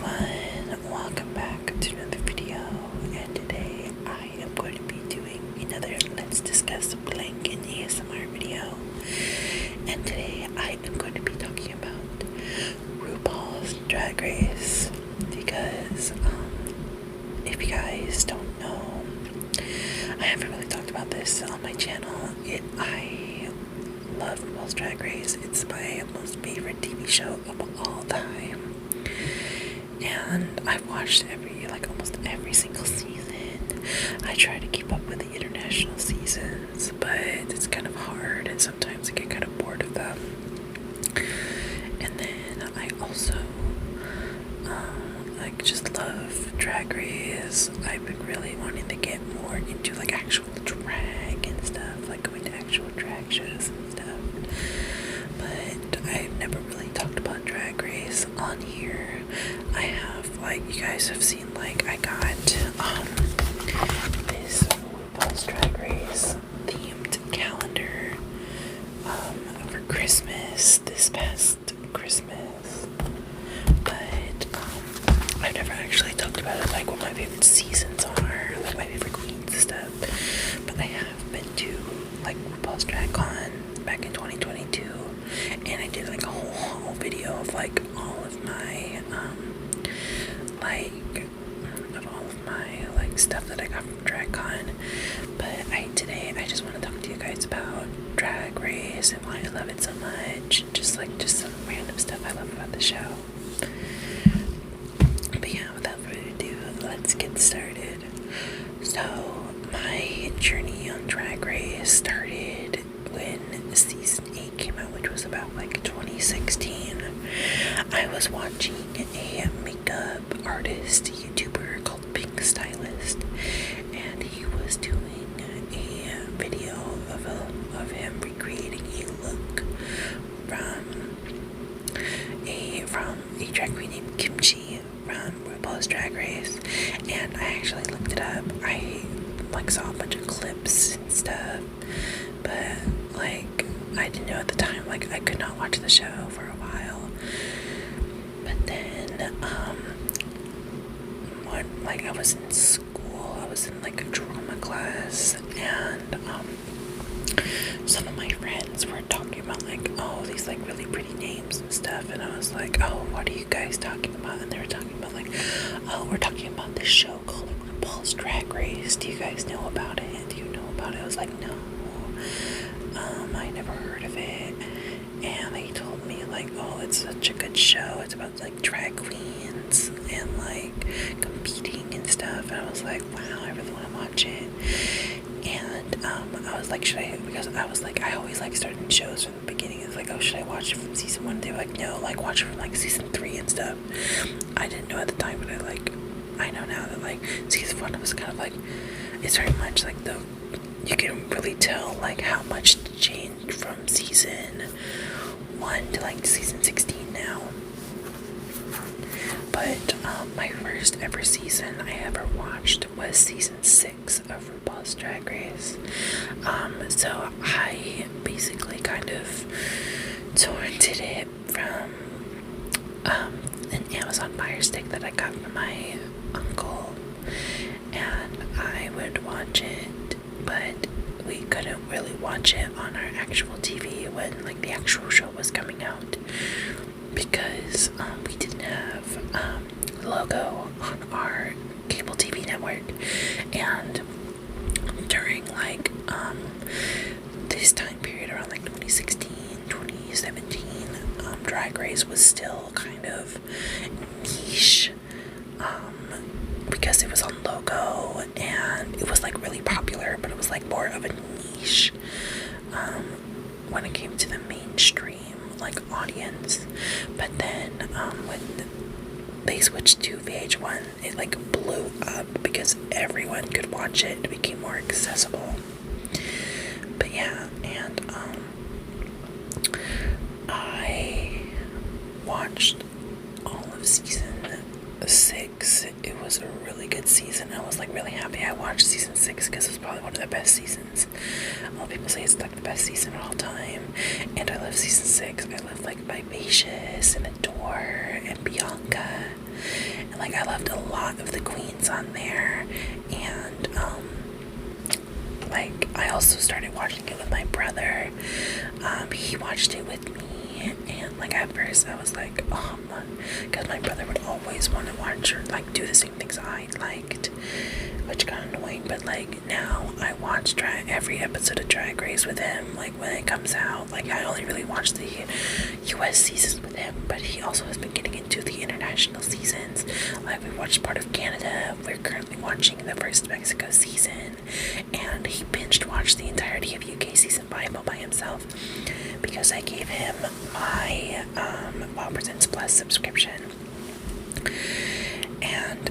everyone, welcome back to another video, and today I am going to be doing another Let's Discuss Blank in ASMR video, and today I am going to be talking about RuPaul's Drag Race, because if you guys don't know, I haven't really talked about this on my channel. I love RuPaul's Drag Race. It's my most favorite TV show of all time. And I've watched almost every single season. I try to keep up with the international seasons, but it's kind of hard, and sometimes I get kind of bored of them. And then I also just love Drag Race. I've been really wanting to get more into actual drag and stuff, going to actual drag shows and stuff. But I've never really talked about Drag Race on here. I have, you guys have seen, I got, this RuPaul's Drag Race themed calendar, for Christmas, this past Christmas, but, I've never actually talked about it, what my favorite seasons are, my favorite queens and stuff, but I have been to, RuPaul's Drag Con back in 2022, and I did, a whole video of, all of my, stuff that I got from DragCon. But today I just want to talk to you guys about Drag Race and why I love it so much, just some random stuff I love about the show. But yeah, without further ado, let's get started. So my journey on Drag Race started when season 8 came out, which was about 2016. I was watching a makeup artist YouTuber called Pink Stylist, and he was doing a video of him recreating a look from a drag queen named Kimchi from RuPaul's Drag Race. And I actually looked it up. I saw a bunch of clips and stuff, but I didn't know at the time, I could not watch the show for a while. But then when I was in school, I was in a drama class, and some of my friends were talking about oh, these really pretty names and stuff, and I was oh, what are you guys talking about? And they were talking about oh, we're talking about this show called RuPaul's Drag Race. Do you guys know about it? Do you know about it? I was no, I never heard of it. And they told me oh, it's such a good show. It's about drag queens and competing and stuff. And I was wow, I really want to watch it. And I was should I? Because I was I always starting shows from the beginning. It's oh, should I watch it from season 1? They were no, watch it from season 3 and stuff. I didn't know at the time, but I know now that season 1 was kind of it's very much you can really tell how much changed from season 1 to season 16 now. But my first ever season I ever watched was season 6 of RuPaul's Drag Race. So I basically kind of torrented it from an Amazon Fire Stick that I got from my uncle, and I would watch it, but we couldn't really watch it on our actual TV when the actual show was coming out, because we didn't have logo on our cable TV network. And during this time period around 2016, 2017, Drag Race was still kind of niche, because it was on Logo, and it was really popular, but it was more of a niche when it came to the mainstream audience. But then when they switched to VH1, it blew up because everyone could watch it. It became more accessible. But yeah, and I watched all of season 6. It was a really good season. I was really happy I watched season 6 because it was probably one of the best seasons. A lot of people say it's the best season of all time, and I love season 6. I love Vivacious and Adore and Bianca like, I loved a lot of the queens on there, and, like, I also started watching it with my brother. He watched it with me, and, like, at first I was like, because my brother would always want to watch or, like, do the same things I liked, which got annoying. But, like, now I watch every episode of Drag Race with him, like, when it comes out. Like, I only really watch the US seasons with him, but he also has been getting into the international seasons. Like, we watched part of Canada. We're currently watching the first Mexico season, and he binged watched the entirety of UK season 5 all by himself because I gave him my Wow Presents Plus subscription. And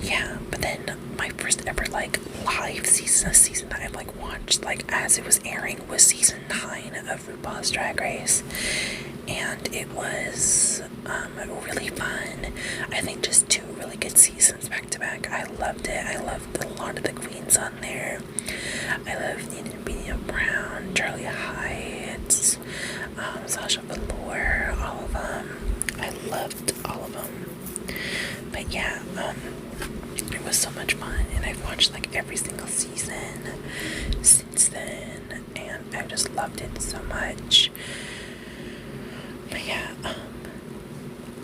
yeah, but then my first ever, like, live season, a season that I've, like, watched, like, as it was airing, was season 9 of RuPaul's Drag Race, and it was really fun. I think just 2 really good seasons back to back. I loved it. I loved a lot of the queens on there. I loved Nina Brown, Charlie Heights, Sasha Velour, all of them. I loved all of them. But yeah, it was so much fun, and I've watched, like, every single season since then, and I've just loved it so much. But yeah,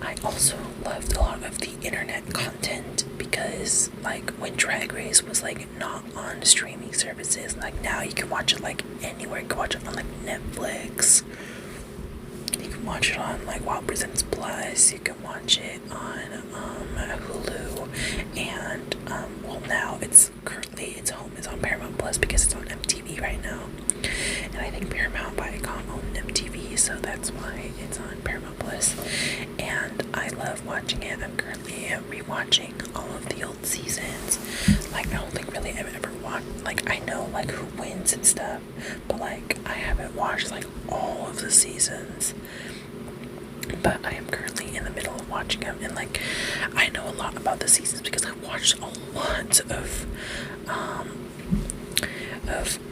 I also loved a lot of the internet content because, like, when Drag Race was, like, not on streaming services, like, now you can watch it, like, anywhere. You can watch it on, like, Netflix. You can watch it on, like, Wow Presents Plus. You can watch it on Hulu, and well, now its home is on Paramount Plus because it's on MTV right now, and I think Paramount Viacom owned MTV, so that's why it's on Paramount Plus. And I love watching it. I'm currently rewatching all of the old seasons. Like, I don't think really I've ever watched, like, I know, like, who wins and stuff, but, like, I haven't watched, like, all of the seasons. But I am currently in the middle of watching them, and, like, I know a lot about the seasons because I watched a lot of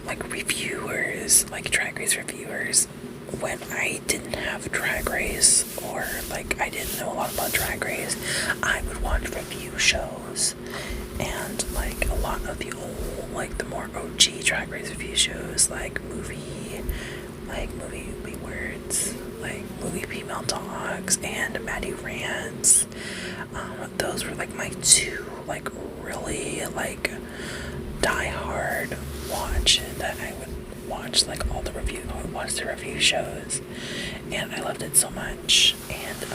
like, reviewers, like, Drag Race reviewers, when I didn't have Drag Race, or, like, I didn't know a lot about Drag Race. I would watch review shows, and, like, a lot of the old, like, the more OG Drag Race review shows, like movie Words, like Movie Female Dogs and Maddie Rants. Those were, like, my 2, like, really, like, die-hard watch that I would watch, like, I would watch the review shows, and I loved it so much. And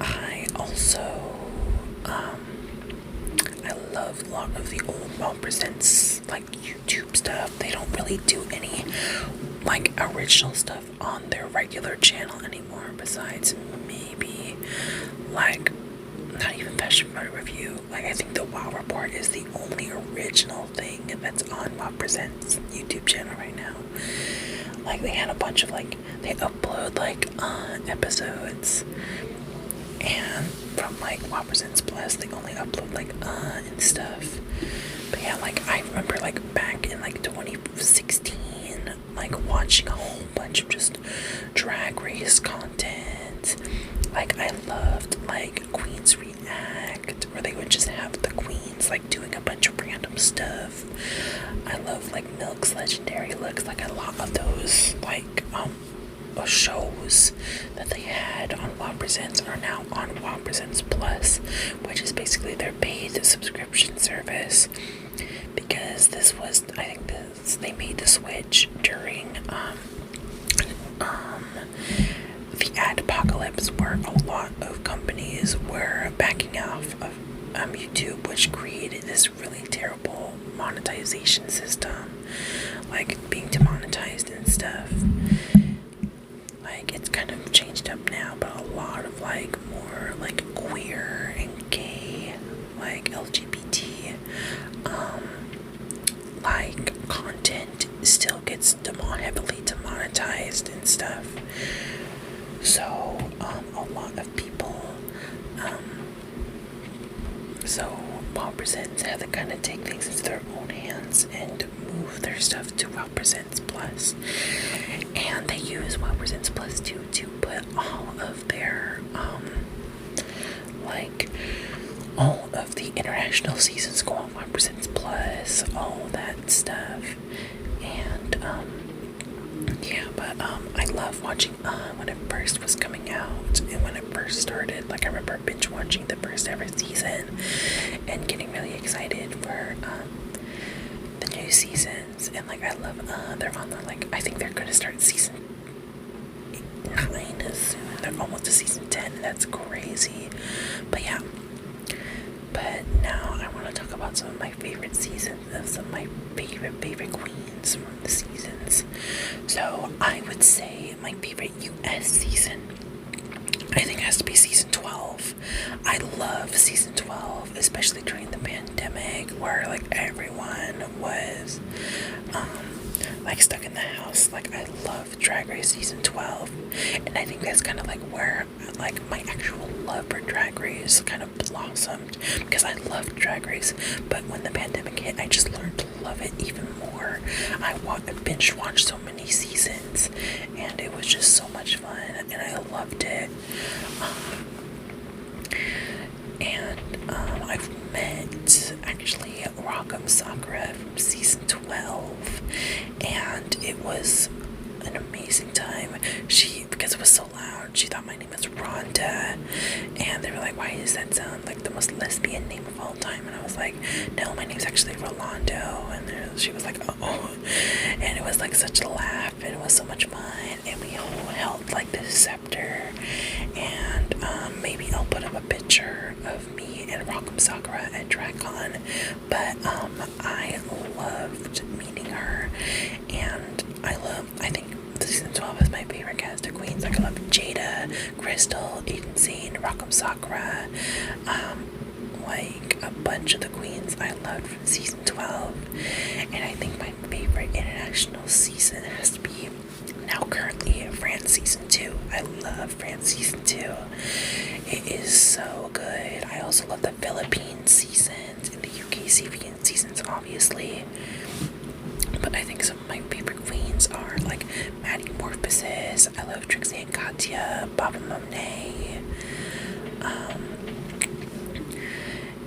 I also I loved a lot of the old Wow Presents, like, YouTube stuff. They don't really do any, like, original stuff on their regular channel anymore, besides maybe, like, not even Fashion Photo Review. Like, I think the Wow Report is the only original thing that's on Wow Presents YouTube channel right now. Like, they had a bunch of, like, they upload, like, episodes, and from, like, Wow Presents Plus, they only upload, like, and stuff. But yeah, like, I remember, like, back in, like, 2016, like, watching a whole bunch of just Drag Race content. Like, I loved, like, Queens React, where they would just have the queens, like, doing a bunch of random stuff. I love, like, Milk's Legendary Looks. Like, a lot of those, like, shows that they had on Wow Presents are now on Wow Presents Plus, which is basically their paid subscription service. Because this was, I think they made the switch during the adpocalypse, where a lot of companies were backing off of YouTube, which created this really terrible monetization system, like being demonetized and stuff. Like, it's kind of changed up now, but a lot of, like, more, like, queer and gay, like, LGBT, like, content still gets heavily demonetized and stuff. So, a lot of people, so Wow Presents had to kind of take things into their own hands and move their stuff to Wow Presents Plus. And they use Wow Presents Plus to put all of their international seasons go on 1% plus, all that stuff. And yeah, but I love watching when it first was coming out and when it first started. Like I remember binge watching the first ever season and getting really excited for the new seasons. And like I love they're on the, like, I think they're gonna start season 9 soon. They're almost to season 10, and that's crazy. But yeah. But now I want to talk about some of my favorite seasons of some of my favorite queens from the seasons. So I would say my favorite US season, I think, has to be season 12. I love season 12, especially during the pandemic where like everyone was like stuck in the house. Like I love Drag Race season 12, and I think that's kind of like where like my actual love for Drag Race kind of blossomed, because I loved Drag Race, but when the pandemic hit I just learned to love it even more. I binge watched so many seasons and it was just so much fun and I loved it. I've met actually Rock'em Sakura from season 12, and it was an amazing time. Because it was so loud, she thought my name was Rhonda, and they were like, why does that sound like the most lesbian name of all time? And I was like, no, my name's actually Rolando. And she was like, oh, and it was like such a laugh, and it was so much fun, and we all held like this scepter, and maybe I'll put up a picture of me and Rock'em Sakura at DragCon. But I loved meeting her, and I think season 12 is my favorite cast of queens. Like I love Jada, Crystal, Agency, and Rock'em Sakura. Like a bunch of the queens I loved from season 12. And I think my favorite international season has to be now currently France season 2. I love France season 2. It is so good. I also love the Philippines seasons and the UK seasons, obviously. But I think some of my favorite queens are like Maddie Morphosis. I love Trixie and Katya, Baba Monet,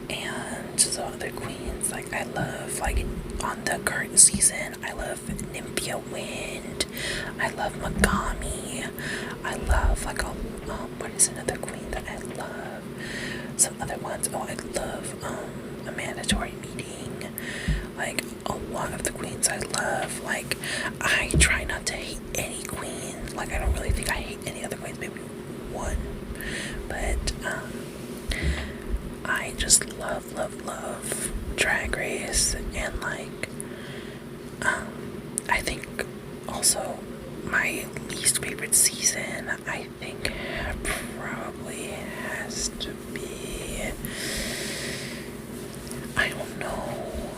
and some other queens. Like I love, like on the current season, I love Nymphia Wind. I love Megami. I love like what is another queen that I love? Some other ones. Oh, I love A Mandatory Meeting. Like a lot of the queens I love. Like I try not to hate any queen. Like I don't really think I hate any other queens, maybe one. But I just love Drag Race, and like I think also my least favorite season, I think probably has to be, I don't know,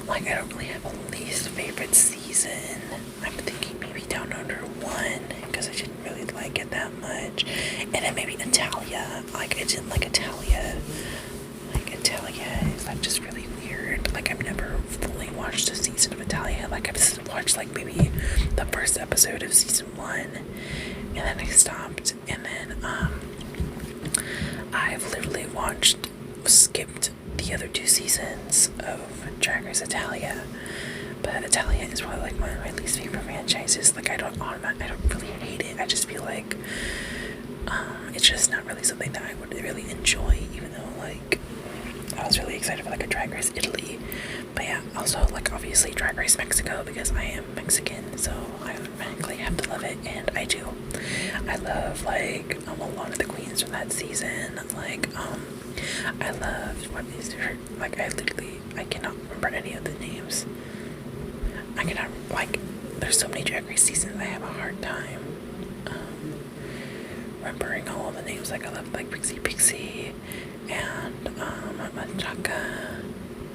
like I don't really have a least favorite season. I'm thinking maybe Down Under 1, because I didn't really like it that much. And then maybe Italia. Like I didn't like Italia. Like Italia is like just really weird. Like I've never fully watched a season of Italia. Like I've watched like maybe the first episode of season 1, and then I stopped. And then I've literally skipped the other 2 seasons of Drag Race Italia. But Italia is probably like one of my least favorite franchises. Like I don't really hate it. I just feel like it's just not really something that I would really enjoy, even though like I was really excited for like a Drag Race Italy. But yeah, also like obviously Drag Race Mexico, because I am Mexican, so I automatically have to love it, and I do. I love like a lot of the queens from that season. Like I loved, what is her, like I cannot remember any of the names. I cannot, like, there's so many Drag Race seasons I have a hard time remembering all of the names. Like I love like Pixie and Matraka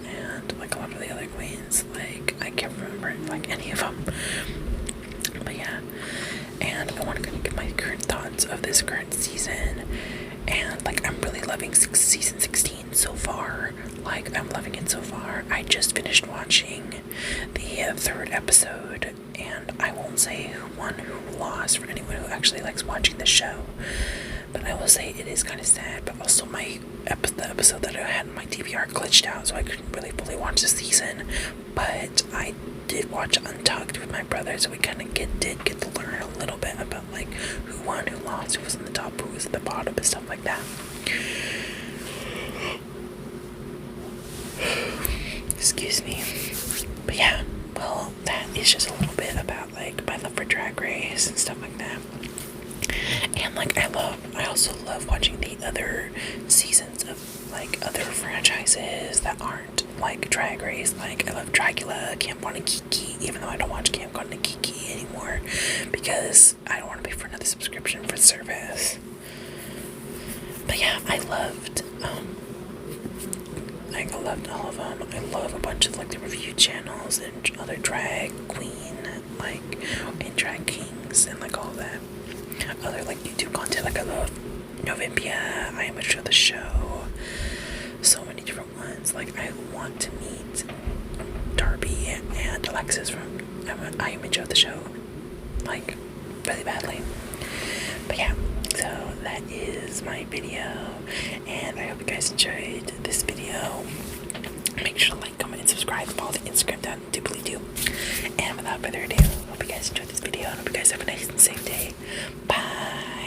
and like a lot of the other queens. Like I can't remember like any of them. But yeah, and I want to kind of give my current thoughts of this current season. And like I'm really loving season 16 so far. Like I'm loving it so far. I just finished watching the 3rd episode, and I won't say who won, who lost, for anyone who actually likes watching the show. But I will will say it is kind of sad, but also the episode that I had in my DVR glitched out, so I couldn't really fully watch the season. But I did watch Untucked with my brother, so we kind of did get to learn a little bit about like who won, who lost, who was on the top, who was at the bottom, and stuff like that. Excuse me. But yeah, well, that is just a little bit about like my love for Drag Race and stuff like that. And like I also love watching the other seasons of like other franchises that aren't like Drag Race. Like I love Dracula, Camp Kiki, even though I don't watch Camp Kiki anymore because I don't want to pay for another subscription for the service. But yeah, I loved all of them. I love a bunch of like the review channels and other drag queen like and drag kings and like all that other like YouTube content. Like I love Novimpia, I Am a Show the Show, so many different ones. Like I want to meet Darby and Alexis from I Am a Show the Show like really badly. But yeah, so that is my video, and I hope you guys enjoyed this video. Make sure to like, comment, and subscribe, and follow the Instagram down doobly doo. And without further ado, hope you guys enjoyed this video, and hope you guys have a nice and safe day. Bye.